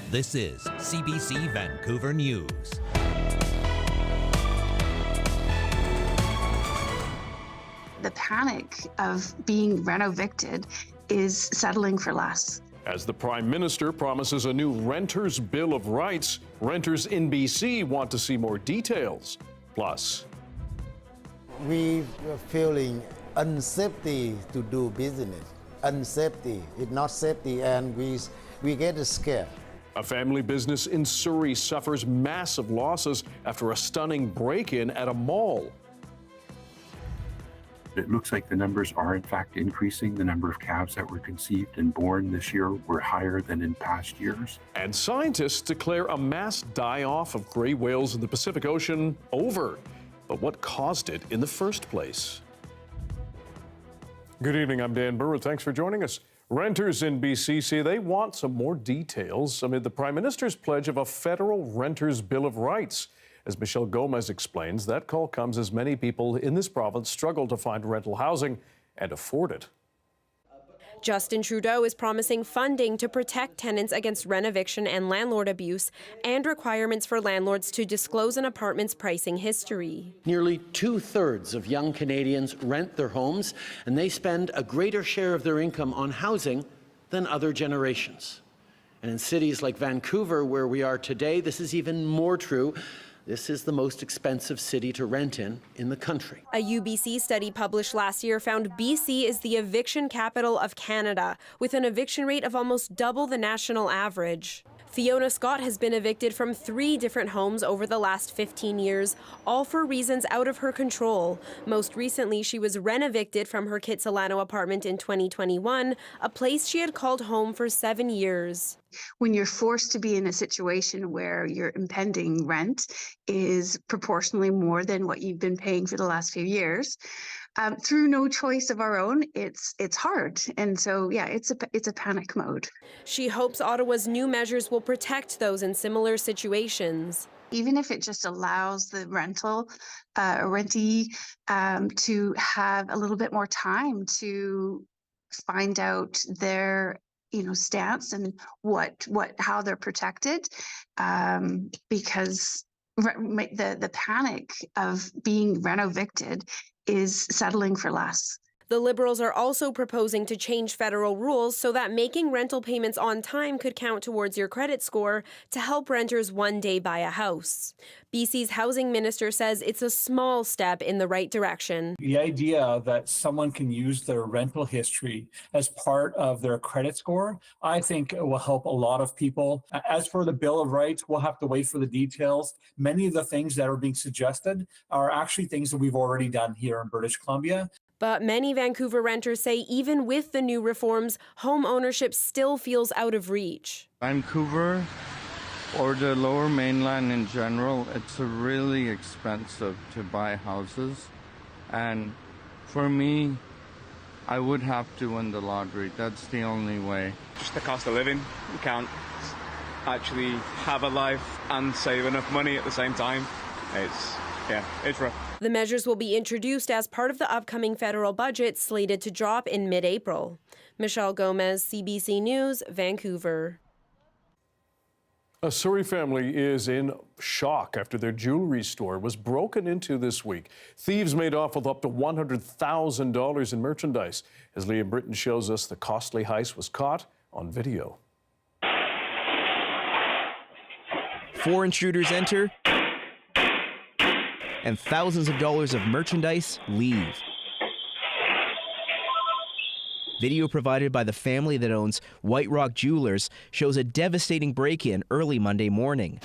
This is CBC Vancouver News. The panic of being reno-evicted is settling for less. As the Prime Minister promises a new Renters' Bill of Rights, renters in BC want to see more details. Plus, we are feeling unsafety to do business. Unsafety, it's not safety, and we get scared. a family business in Surrey suffers massive losses after a stunning break-in at a mall. It looks like the numbers are in fact increasing. The number of calves that were conceived and born this year were higher than in past years. And scientists declare a mass die-off of gray whales in the Pacific Ocean over. But what caused it in the first place? Good evening, I'm Dan Burritt. Thanks for joining us. Renters in BC say they want some more details amid the Prime Minister's pledge of a federal Renters' Bill of Rights. As Michelle Gomez explains, that call comes as many people in this province struggle to find rental housing and afford it. Justin Trudeau is promising funding to protect tenants against rent eviction and landlord abuse, and requirements for landlords to disclose an apartment's pricing history. Nearly 2/3 of young Canadians rent their homes, and they spend a greater share of their income on housing than other generations. And in cities like Vancouver, where we are today, this is even more true. This is the most expensive city to rent in the country. A UBC study published last year found BC is the eviction capital of Canada, with an eviction rate of almost double the national average. Fiona Scott has been evicted from 3 different homes over the last 15 years, all for reasons out of her control. Most recently, she was rent-evicted from her Kitsilano apartment in 2021, a place she had called home for 7 years. When you're forced to be in a situation where your impending rent is proportionally more than what you've been paying for the last few years, through no choice of our own, it's hard. And so, yeah, it's a panic mode. She hopes Ottawa's new measures will protect those in similar situations. Even if it just allows the rentee to have a little bit more time to find out their stance and how they're protected, because the panic of being reno-evicted is settling for less. The Liberals are also proposing to change federal rules so that making rental payments on time could count towards your credit score to help renters one day buy a house. BC's housing minister says it's a small step in the right direction. The idea that someone can use their rental history as part of their credit score, I think it will help a lot of people. As for the Bill of Rights, we'll have to wait for the details. Many of the things that are being suggested are actually things that we've already done here in British Columbia. But many Vancouver renters say even with the new reforms, home ownership still feels out of reach. Vancouver, or the Lower Mainland in general, it's really expensive to buy houses. And for me, I would have to win the lottery. That's the only way. Just the cost of living. You can't actually have a life and save enough money at the same time. It's rough. The measures will be introduced as part of the upcoming federal budget slated to drop in mid-April. Michelle Gomez, CBC News, Vancouver. A Surrey family is in shock after their jewelry store was broken into this week. Thieves made off with up to $100,000 in merchandise. As Liam Britton shows us, the costly heist was caught on video. 4 intruders enter, and thousands of dollars of merchandise leave. Video provided by the family that owns White Rock Jewelers shows a devastating break-in early Monday morning.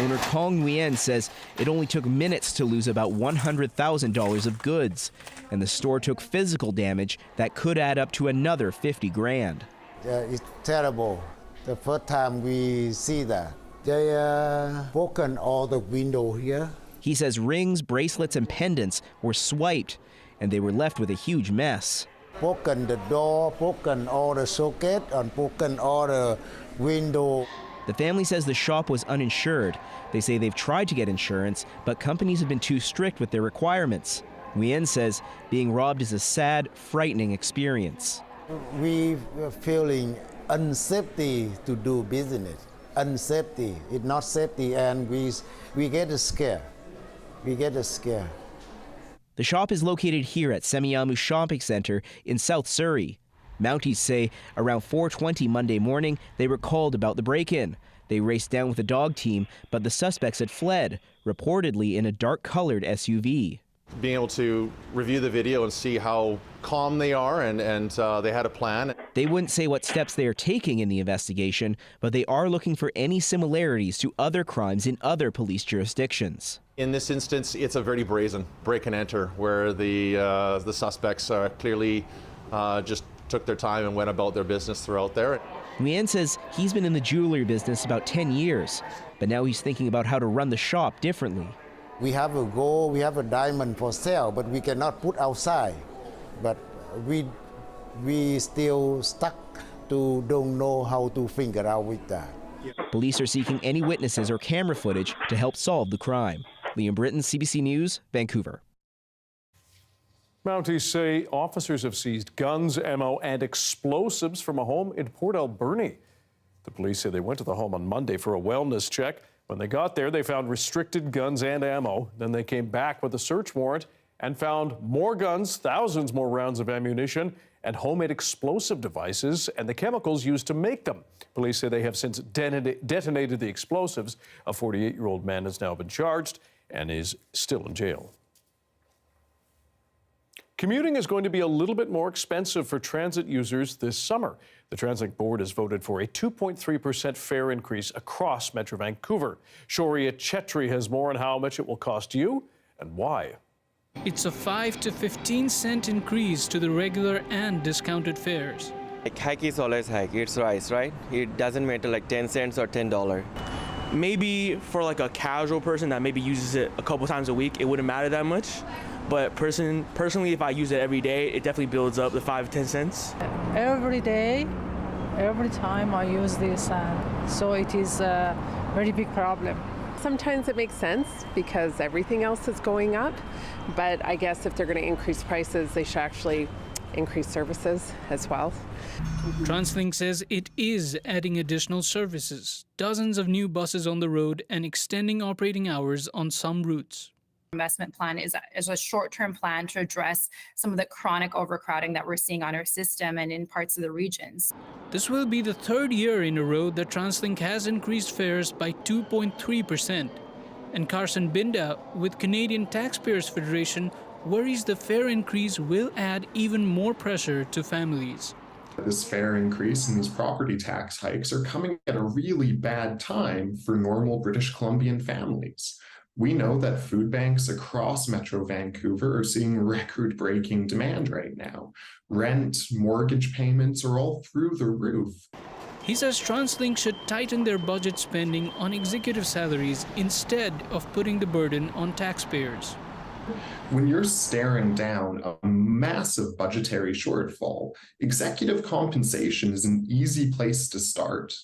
Owner Kong Nguyen says it only took minutes to lose about $100,000 of goods, and the store took physical damage that could add up to another 50 grand. It's terrible. The first time we see that. They broken all the window here. He says rings, bracelets, and pendants were swiped, and they were left with a huge mess. Broken the door, broken all the socket, and broken all the window. The family says the shop was uninsured. They say they've tried to get insurance, but companies have been too strict with their requirements. Nguyen says being robbed is a sad, frightening experience. We are feeling unsafety to do business. Unsafety, it's not safety, and we get scared. We get scared. The shop is located here at Semiahmoo Shopping Centre in South Surrey. Mounties say around 4:20 Monday morning, they were called about the break-in. They raced down with a dog team, but the suspects had fled, reportedly in a dark-colored SUV. Being able to review the video and see how calm they are and they had a plan. They wouldn't say what steps they are taking in the investigation, but they are looking for any similarities to other crimes in other police jurisdictions. In this instance, it's a very brazen break and enter where the suspects clearly just took their time and went about their business throughout there. Nguyen says he's been in the jewelry business about 10 years, but now he's thinking about how to run the shop differently. We have a gold, we have a diamond for sale, but we cannot put outside. But we still stuck to don't know how to figure out with that. Police are seeking any witnesses or camera footage to help solve the crime. Liam Britton, CBC News, Vancouver. Mounties say officers have seized guns, ammo, and explosives from a home in Port Alberni. The police say they went to the home on Monday for a wellness check. When they got there, they found restricted guns and ammo. Then they came back with a search warrant and found more guns, thousands more rounds of ammunition, and homemade explosive devices and the chemicals used to make them. Police say they have since detonated the explosives. A 48-year-old man has now been charged and is still in jail. Commuting is going to be a little bit more expensive for transit users this summer. The Translink Board has voted for a 2.3% fare increase across Metro Vancouver. Shoria Chetri has more on how much it will cost you and why. It's a 5 to 15 cent increase to the regular and discounted fares. Like hike is always hike, it's rise, right? It doesn't matter like 10 cents or $10. Maybe for like a casual person that maybe uses it a couple times a week, it wouldn't matter that much. But personally, if I use it every day, it definitely builds up the 5 to 10 cents. Every day, every time I use this, so it is a very big problem. Sometimes it makes sense because everything else is going up, but I guess if they're going to increase prices, they should actually increase services as well. Translink says it is adding additional services, dozens of new buses on the road, and extending operating hours on some routes. Investment plan is a short-term plan to address some of the chronic overcrowding that we're seeing on our system and in parts of the regions. This will be the third year in a row that Translink has increased fares by 2.3%. And Carson Binda with Canadian Taxpayers Federation worries the fare increase will add even more pressure to families. This fare increase and these property tax hikes are coming at a really bad time for normal British Columbian families. We know that food banks across Metro Vancouver are seeing record-breaking demand right now. Rent, mortgage payments are all through the roof. He says Translink should tighten their budget spending on executive salaries instead of putting the burden on taxpayers. When you're staring down a massive budgetary shortfall, executive compensation is an easy place to start.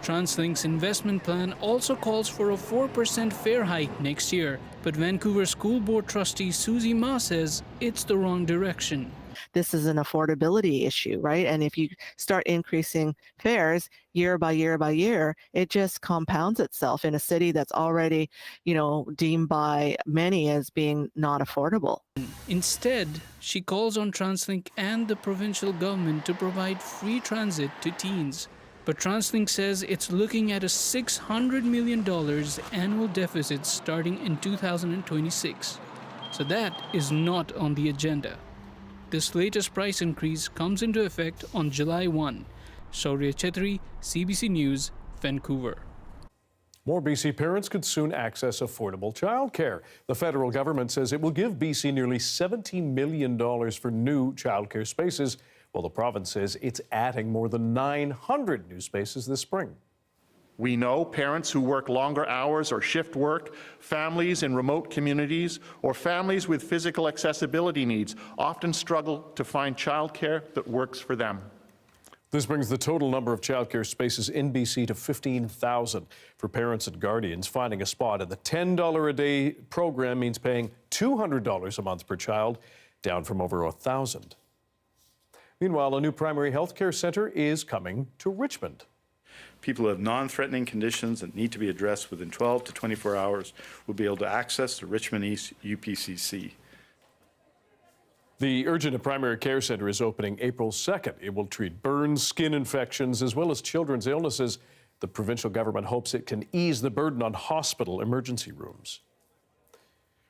Translink's investment plan also calls for a 4% fare hike next year, but Vancouver School Board trustee Susie Ma says it's the wrong direction. This is an affordability issue, right? And if you start increasing fares year by year by year, it just compounds itself in a city that's already, deemed by many as being not affordable. Instead, she calls on Translink and the provincial government to provide free transit to teens. But Translink says it's looking at a $600 million annual deficit starting in 2026. So that is not on the agenda. This latest price increase comes into effect on July 1. Shoria Chetri, CBC News, Vancouver. More BC parents could soon access affordable childcare. The federal government says it will give BC nearly $17 million for new childcare spaces, while the province says it's adding more than 900 new spaces this spring. We know parents who work longer hours or shift work, families in remote communities, or families with physical accessibility needs often struggle to find childcare that works for them. This brings the total number of childcare spaces in BC to 15,000. For parents and guardians, finding a spot in the $10 a day program means paying $200 a month per child, down from over $1,000. Meanwhile, a new primary health care centre is coming to Richmond. People who have non-threatening conditions that need to be addressed within 12 to 24 hours will be able to access the Richmond East UPCC. The Urgent and Primary Care Centre is opening April 2nd. It will treat burns, skin infections, as well as children's illnesses. The provincial government hopes it can ease the burden on hospital emergency rooms.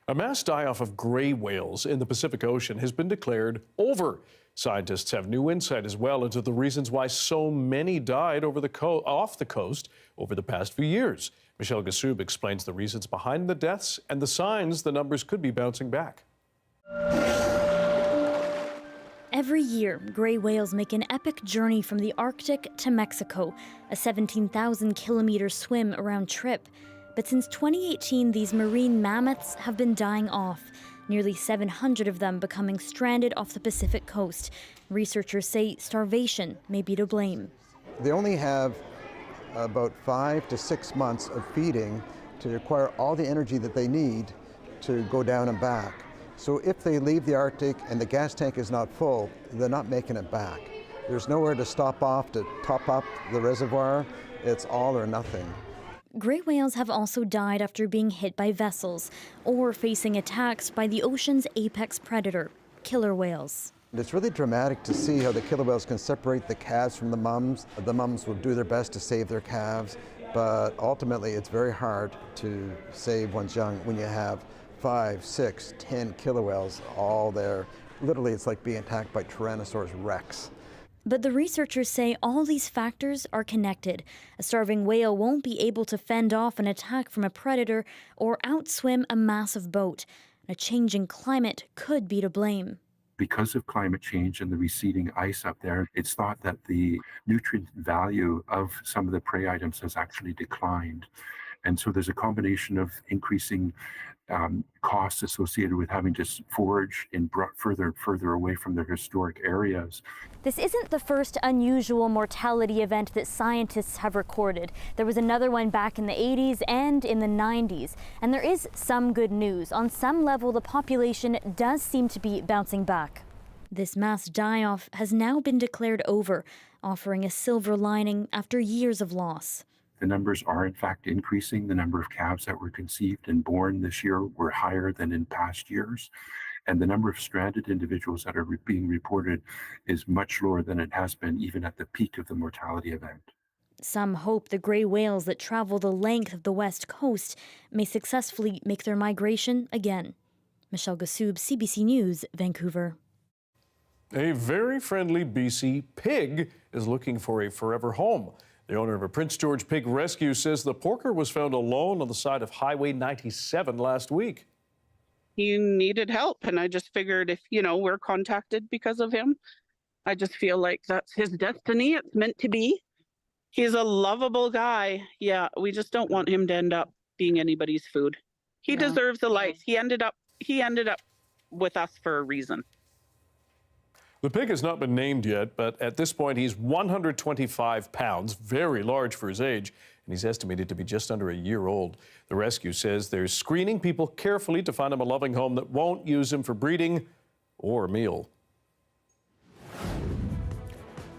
A mass die-off of grey whales in the Pacific Ocean has been declared over. Scientists have new insight as well into the reasons why so many died off the coast over the past few years. Michelle Gassoub explains the reasons behind the deaths and the signs the numbers could be bouncing back. Every year, grey whales make an epic journey from the Arctic to Mexico, a 17,000-kilometer swim around trip. But since 2018, these marine mammoths have been dying off, nearly 700 of them becoming stranded off the Pacific coast. Researchers say starvation may be to blame. They only have about 5 to 6 months of feeding to acquire all the energy that they need to go down and back. So if they leave the Arctic and the gas tank is not full, they're not making it back. There's nowhere to stop off to top up the reservoir. It's all or nothing. Grey whales have also died after being hit by vessels or facing attacks by the ocean's apex predator, killer whales. It's really dramatic to see how the killer whales can separate the calves from the mums. The mums will do their best to save their calves, but ultimately it's very hard to save one's young when you have 5, 6, 10 killer whales all there. Literally, it's like being attacked by Tyrannosaurus Rex. But the researchers say all these factors are connected. A starving whale won't be able to fend off an attack from a predator or outswim a massive boat. A changing climate could be to blame. Because of climate change and the receding ice up there, it's thought that the nutrient value of some of the prey items has actually declined. And so there's a combination of increasing costs associated with having to forage and brought further and further away from their historic areas. This isn't the first unusual mortality event that scientists have recorded. There was another one back in the 80s and in the 90s. And there is some good news. On some level, the population does seem to be bouncing back. This mass die-off has now been declared over, offering a silver lining after years of loss. The numbers are in fact increasing. The number of calves that were conceived and born this year were higher than in past years. And the number of stranded individuals that are being reported is much lower than it has been even at the peak of the mortality event. Some hope the grey whales that travel the length of the west coast may successfully make their migration again. Michelle Gassoub, CBC News, Vancouver. A very friendly BC pig is looking for a forever home. The owner of a Prince George pig rescue says the porker was found alone on the side of Highway 97 last week. He needed help, and I just figured if, we're contacted because of him, I just feel like that's his destiny. It's meant to be. He's a lovable guy. Yeah, we just don't want him to end up being anybody's food. He deserves a life. He ended up with us for a reason. The pig has not been named yet, but at this point he's 125 pounds, very large for his age, and he's estimated to be just under a year old. The rescue says they're screening people carefully to find him a loving home that won't use him for breeding or a meal.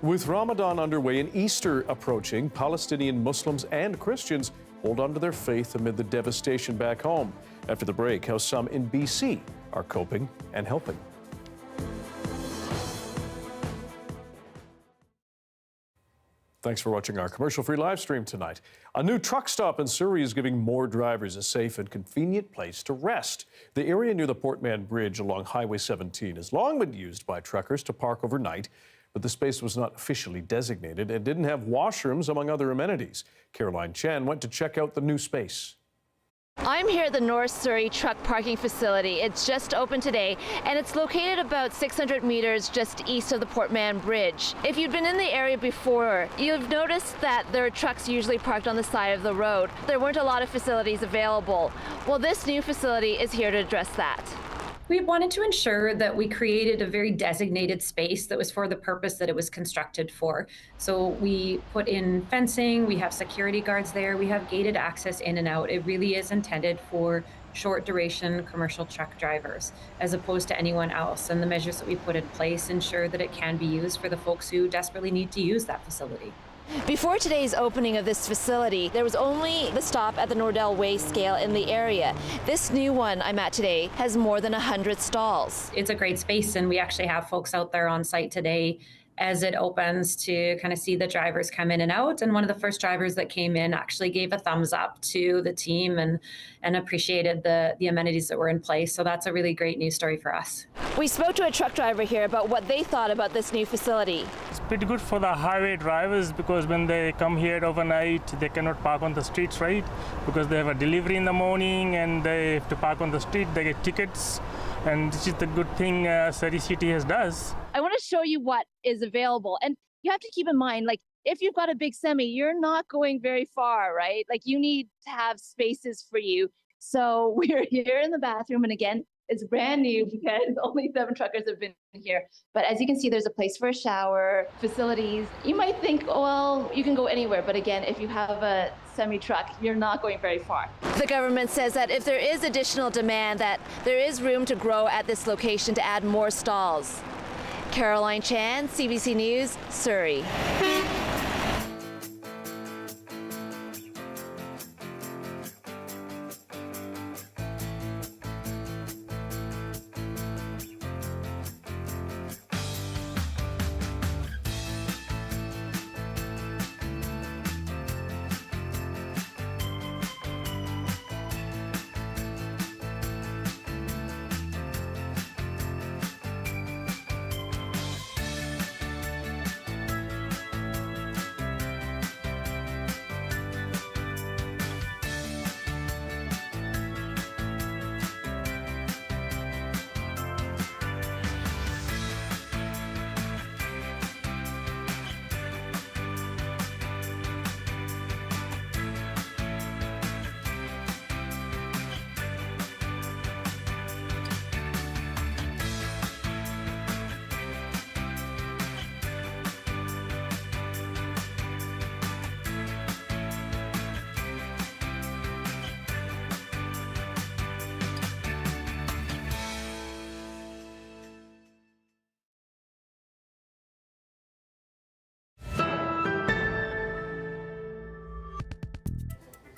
With Ramadan underway and Easter approaching, Palestinian Muslims and Christians hold on to their faith amid the devastation back home. After the break, how some in BC are coping and helping. Thanks for watching our commercial-free live stream tonight. A new truck stop in Surrey is giving more drivers a safe and convenient place to rest. The area near the Port Alberni Bridge along Highway 17 has long been used by truckers to park overnight, but the space was not officially designated and didn't have washrooms, among other amenities. Caroline Chen went to check out the new space. I'm here at the North Surrey Truck Parking Facility. It's just opened today, and it's located about 600 meters just east of the Port Alberni Bridge. If you've been in the area before, you've noticed that there are trucks usually parked on the side of the road. There weren't a lot of facilities available. Well, this new facility is here to address that. We wanted to ensure that we created a very designated space that was for the purpose that it was constructed for. So we put in fencing, we have security guards there, we have gated access in and out. It really is intended for short duration commercial truck drivers as opposed to anyone else. And the measures that we put in place ensure that it can be used for the folks who desperately need to use that facility. Before today's opening of this facility, there was only the stop at the Nordell Way scale in the area. This new one I'm at today has more than 100 stalls. It's a great space, and we actually have folks out there on site today as it opens to kind of see the drivers come in and out. And one of the first drivers that came in actually gave a thumbs up to the team and appreciated the amenities that were in place. So that's a really great news story for us. We spoke to a truck driver here about what they thought about this new facility. It's pretty good for the highway drivers because when they come here overnight, they cannot park on the streets, right? Because they have a delivery in the morning and they have to park on the street, they get tickets. And this is the good thing Surrey City has does. I want to show you what is available. And you have to keep in mind, like, if you've got a big semi, you're not going very far, right? Like, you need to have spaces for you. So we're here in the bathroom. And again, it's brand new because only 7 truckers have been here. But as you can see, there's a place for a shower, facilities. You might think, oh, well, you can go anywhere. But again, if you have a semi-truck, you're not going very far. The government says that if there is additional demand, that there is room to grow at this location to add more stalls. Caroline Chan, CBC News, Surrey.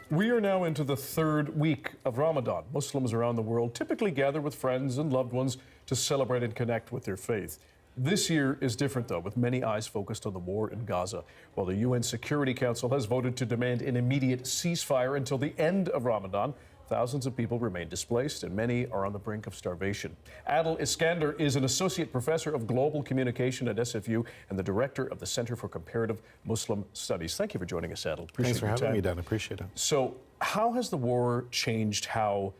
We are now into the 3rd week of Ramadan. Muslims around the world typically gather with friends and loved ones to celebrate and connect with their faith. This year is different, though, with many eyes focused on the war in Gaza. While the UN Security Council has voted to demand an immediate ceasefire until the end of Ramadan, thousands of people remain displaced and many are on the brink of starvation. Adil Iskander is an associate professor of global communication at SFU and the director of the Center for Comparative Muslim Studies. Thank you for joining us, Adil. Thanks for having me, Dan. Appreciate it. So how has the war changed how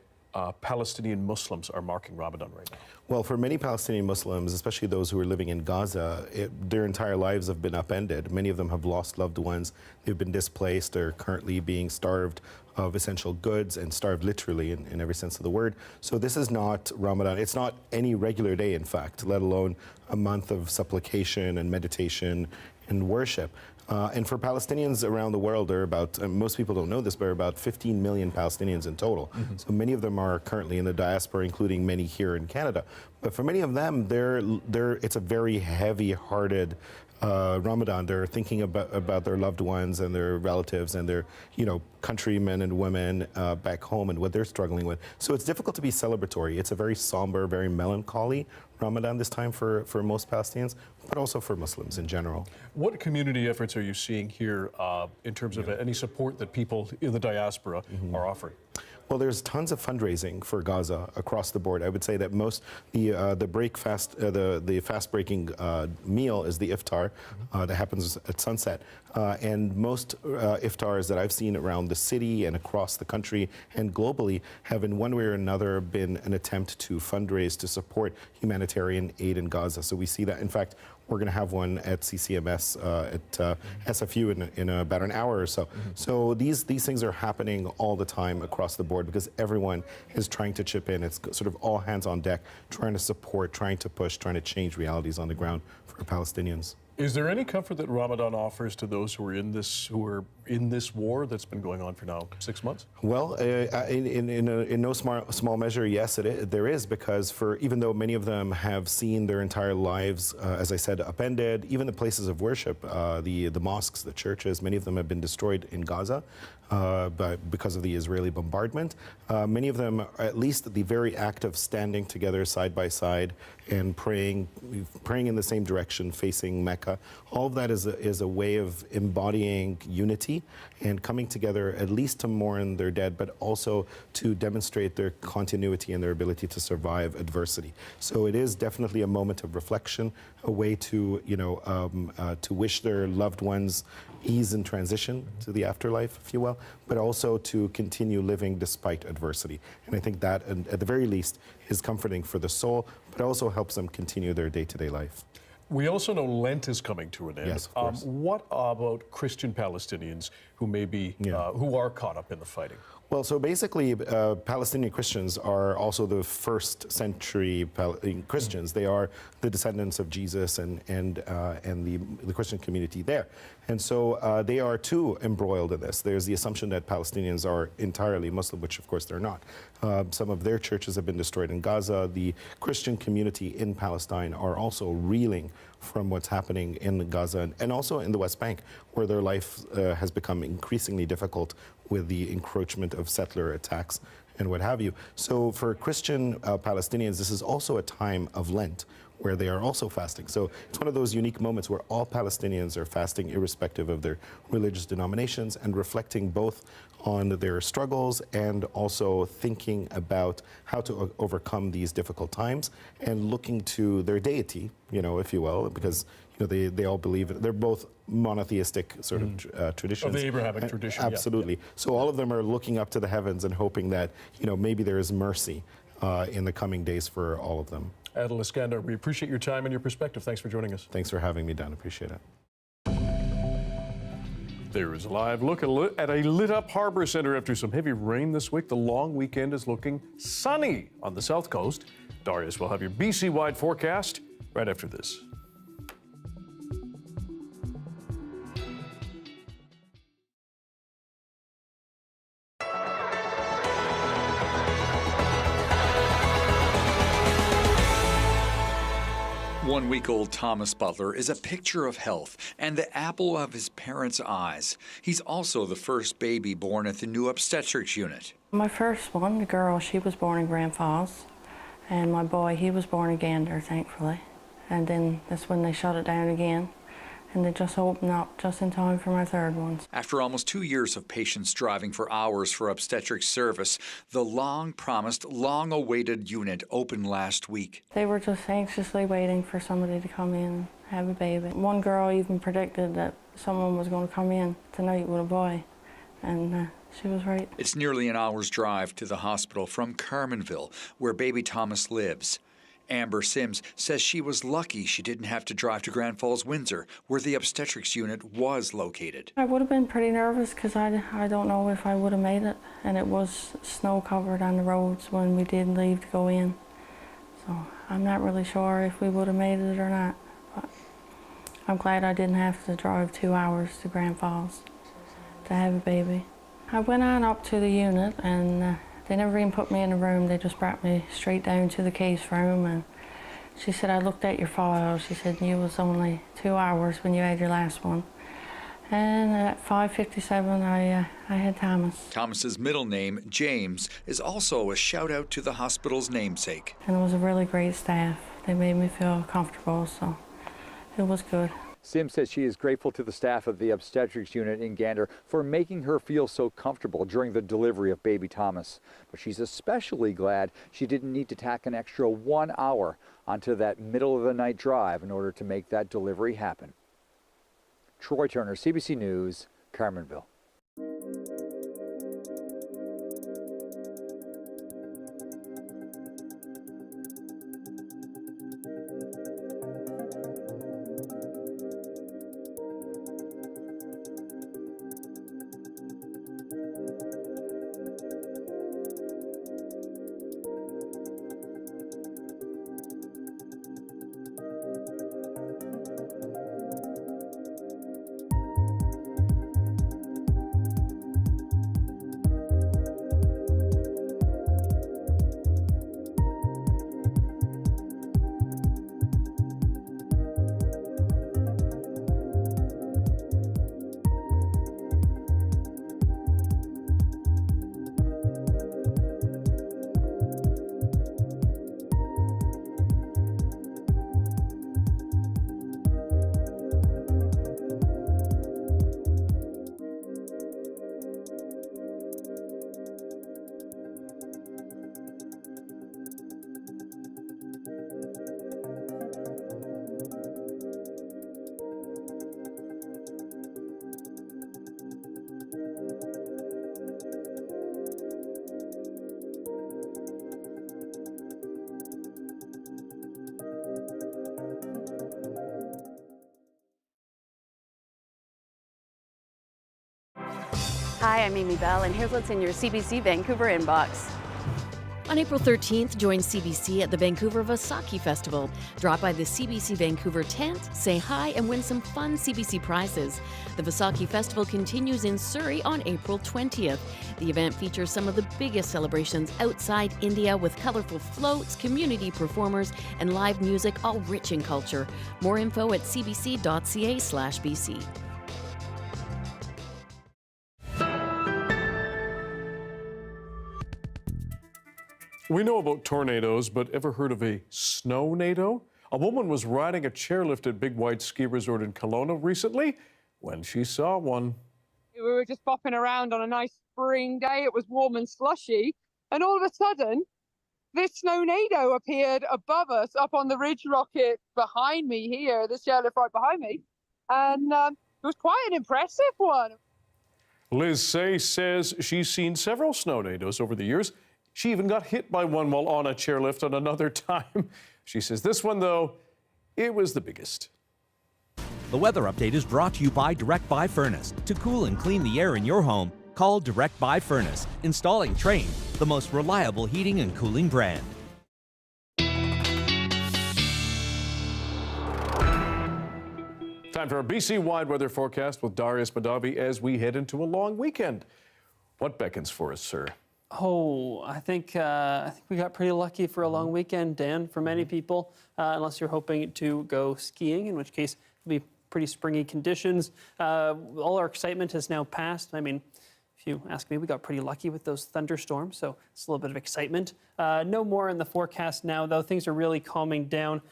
Palestinian Muslims are marking Ramadan right now? Well, for many Palestinian Muslims, especially those who are living in Gaza, their entire lives have been upended. Many of them have lost loved ones. They've been displaced. They're currently being starved of essential goods and starved literally in every sense of the word. So this is not Ramadan. It's not any regular day, in fact, let alone a month of supplication and meditation and worship. And for Palestinians around the world, there are about, most people don't know this, but there are about 15 million Palestinians in total. Mm-hmm. So many of them are currently in the diaspora, including many here in Canada. But for many of them, it's a very heavy-hearted Ramadan. They're thinking about their loved ones and their relatives and their, countrymen and women back home and what they're struggling with. So it's difficult to be celebratory. It's a very somber, very melancholy Ramadan this time for most Palestinians, but also for Muslims in general. What community efforts are you seeing here in terms of any support that people in the diaspora are offering? Well, there's tons of fundraising for Gaza across the board. I would say that most the fast breaking meal is the iftar that happens at sunset. And most iftars that I've seen around the city and across the country and globally have in one way or another been an attempt to fundraise to support humanitarian aid in Gaza. So we see that. In fact, we're going to have one at CCMS at SFU in about an hour or so. So these things are happening all the time across the board because everyone is trying to chip in. It's sort of all hands on deck, trying to support, trying to push, trying to change realities on the ground for Palestinians. Is there any comfort that Ramadan offers to those who are in this war that's been going on for now 6 months? Well, in no small measure, yes, there is, because even though many of them have seen their entire lives, as I said, upended, even the places of worship, the mosques, the churches, many of them have been destroyed in Gaza. Because of the Israeli bombardment. Many of them, at least the very act of standing together side by side and praying in the same direction, facing Mecca, all of that is a way of embodying unity and coming together at least to mourn their dead, but also to demonstrate their continuity and their ability to survive adversity. So it is definitely a moment of reflection, a way to, to wish their loved ones ease and transition to the afterlife, if you will, but also to continue living despite adversity. And I think that, at the very least, is comforting for the soul, but also helps them continue their day-to-day life. We also know Lent is coming to an end. Yes, of course. What about Christian Palestinians who may be, who are caught up in the fighting? Well, so basically, Palestinian Christians are also the first century Christians. They are the descendants of Jesus and the Christian community there. And so they are too embroiled in this. There's the assumption that Palestinians are entirely Muslim, which of course they're not. Some of their churches have been destroyed in Gaza. The Christian community in Palestine are also reeling from what's happening in Gaza and also in the West Bank, where their life has become increasingly difficult with the encroachment of settler attacks and what have you. So for Christian Palestinians, this is also a time of Lent, where they are also fasting. So it's one of those unique moments where all Palestinians are fasting irrespective of their religious denominations and reflecting both on their struggles and also thinking about how to overcome these difficult times and looking to their deity, if you will, because they all believe they're both monotheistic sort of traditions. Of the Abrahamic tradition. Absolutely. Yeah. So all of them are looking up to the heavens and hoping that, maybe there is mercy in the coming days for all of them. Adil Gander, we appreciate your time and your perspective. Thanks for joining us. Thanks for having me, Dan. Appreciate it. There is a live look at a lit-up harbor center after some heavy rain this week. The long weekend is looking sunny on the south coast. Darius will have your BC-wide forecast right after this. One-week-old Thomas Butler is a picture of health and the apple of his parents' eyes. He's also the first baby born at the new obstetrics unit. My first one, the girl, she was born in Grand Falls, and my boy, he was born in Gander, thankfully. And then that's when they shut it down again, and they just opened up just in time for my third one. After almost 2 years of patients driving for hours for obstetrics service, the long-promised, long-awaited unit opened last week. They were just anxiously waiting for somebody to come in and have a baby. One girl even predicted that someone was going to come in tonight with a boy, and she was right. It's nearly an hour's drive to the hospital from Carmenville, where baby Thomas lives. Amber Sims says she was lucky she didn't have to drive to Grand Falls, Windsor, where the obstetrics unit was located. I would have been pretty nervous because I don't know if I would have made it, and it was snow covered on the roads when we did leave to go in. So I'm not really sure if we would have made it or not, but I'm glad I didn't have to drive 2 hours to Grand Falls to have a baby. I went on up to the unit, and they never even put me in a room. They just brought me straight down to the case room, and she said, I looked at your file. She said, you was only 2 hours when you had your last one. And at 5:57, I had Thomas. Thomas's middle name, James, is also a shout out to the hospital's namesake. And it was a really great staff. They made me feel comfortable, so it was good. Sim says she is grateful to the staff of the obstetrics unit in Gander for making her feel so comfortable during the delivery of baby Thomas. But she's especially glad she didn't need to tack an extra 1 hour onto that middle of the night drive in order to make that delivery happen. Troy Turner, CBC News, Carmenville. Hi, I'm Amy Bell, and here's what's in your CBC Vancouver inbox. On April 13th, join CBC at the Vancouver Vasaki Festival. Drop by the CBC Vancouver tent, say hi, and win some fun CBC prizes. The Vasaki Festival continues in Surrey on April 20th. The event features some of the biggest celebrations outside India with colorful floats, community performers, and live music, all rich in culture. More info at cbc.ca/BC. We know about tornadoes, but ever heard of a Snownado? A woman was riding a chairlift at Big White Ski Resort in Kelowna recently when she saw one. We were just bopping around on a nice spring day. It was warm and slushy. And all of a sudden, this Snownado appeared above us up on the ridge rocket behind me here, this chairlift right behind me. And it was quite an impressive one. Liz Say says she's seen several Snownados over the years. She even got hit by one while on a chairlift on another time. She says this one, though, it was the biggest. The weather update is brought to you by Direct Buy Furnace. To cool and clean the air in your home, call Direct Buy Furnace. Installing Trane, the most reliable heating and cooling brand. Time for a BC-wide weather forecast with Darius Madavi as we head into a long weekend. What beckons for us, sir? Oh, I think we got pretty lucky for a long weekend, Dan, for many people, unless you're hoping to go skiing, in which case it'll be pretty springy conditions. All our excitement has now passed. I mean, if you ask me, we got pretty lucky with those thunderstorms, so it's a little bit of excitement. No more in the forecast now, though. Things are really calming down.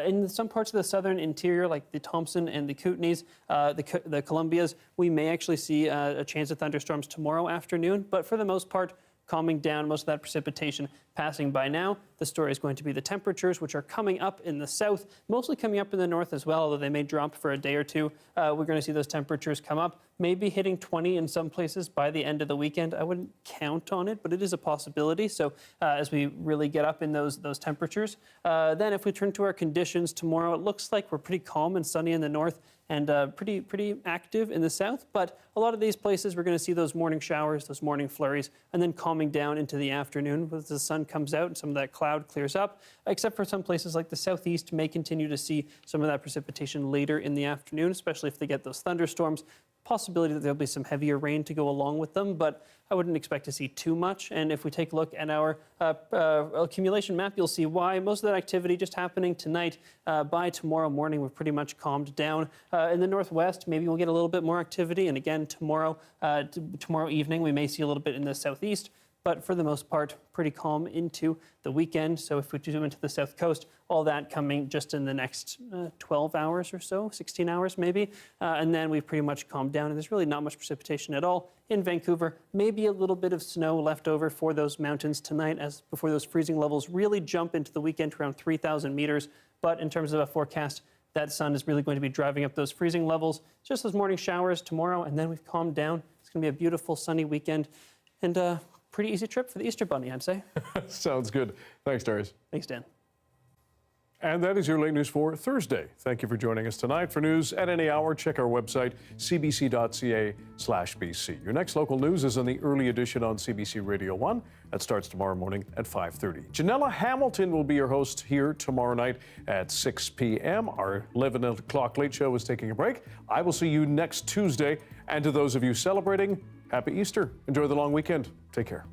In some parts of the southern interior, like the Thompson and the Kootenays, the Columbias, we may actually see a chance of thunderstorms tomorrow afternoon, but for the most part, calming down, most of that precipitation passing by now. The story is going to be the temperatures, which are coming up in the south, mostly coming up in the north as well, although they may drop for a day or two. We're going to see those temperatures come up, maybe hitting 20 in some places by the end of the weekend. I wouldn't count on it, but it is a possibility. So as we really get up in those temperatures, then if we turn to our conditions tomorrow, it looks like we're pretty calm and sunny in the north and pretty active in the south. But a lot of these places, we're going to see those morning showers, those morning flurries, and then calming down into the afternoon as the sun comes out and some of that cloud clears up, except for some places like the southeast may continue to see some of that precipitation later in the afternoon, especially if they get those thunderstorms. Possibility that there'll be some heavier rain to go along with them, but I wouldn't expect to see too much. And if we take a look at our accumulation map, you'll see why. Most of that activity just happening tonight. By tomorrow morning, we've pretty much calmed down. In the northwest, maybe we'll get a little bit more activity. And again, tomorrow evening, we may see a little bit in the southeast. But for the most part, pretty calm into the weekend. So if we zoom into the south coast, all that coming just in the next 12 hours or so, 16 hours maybe. And then we've pretty much calmed down, and there's really not much precipitation at all in Vancouver. Maybe a little bit of snow left over for those mountains tonight as before those freezing levels really jump into the weekend to around 3,000 meters. But in terms of a forecast, That sun is really going to be driving up those freezing levels. Just those morning showers tomorrow, and then we've calmed down. It's going to be a beautiful sunny weekend and a pretty easy trip for the Easter Bunny, I'd say. Sounds good. Thanks, Darius. Thanks, Dan. And that is your late news for Thursday. Thank you for joining us tonight. For news at any hour, check our website, cbc.ca/BC. Your next local news is in the early edition on CBC Radio 1. That starts tomorrow morning at 5:30. Janella Hamilton will be your host here tomorrow night at 6 p.m. Our 11 o'clock late show is taking a break. I will see you next Tuesday. And to those of you celebrating, happy Easter. Enjoy the long weekend. Take care.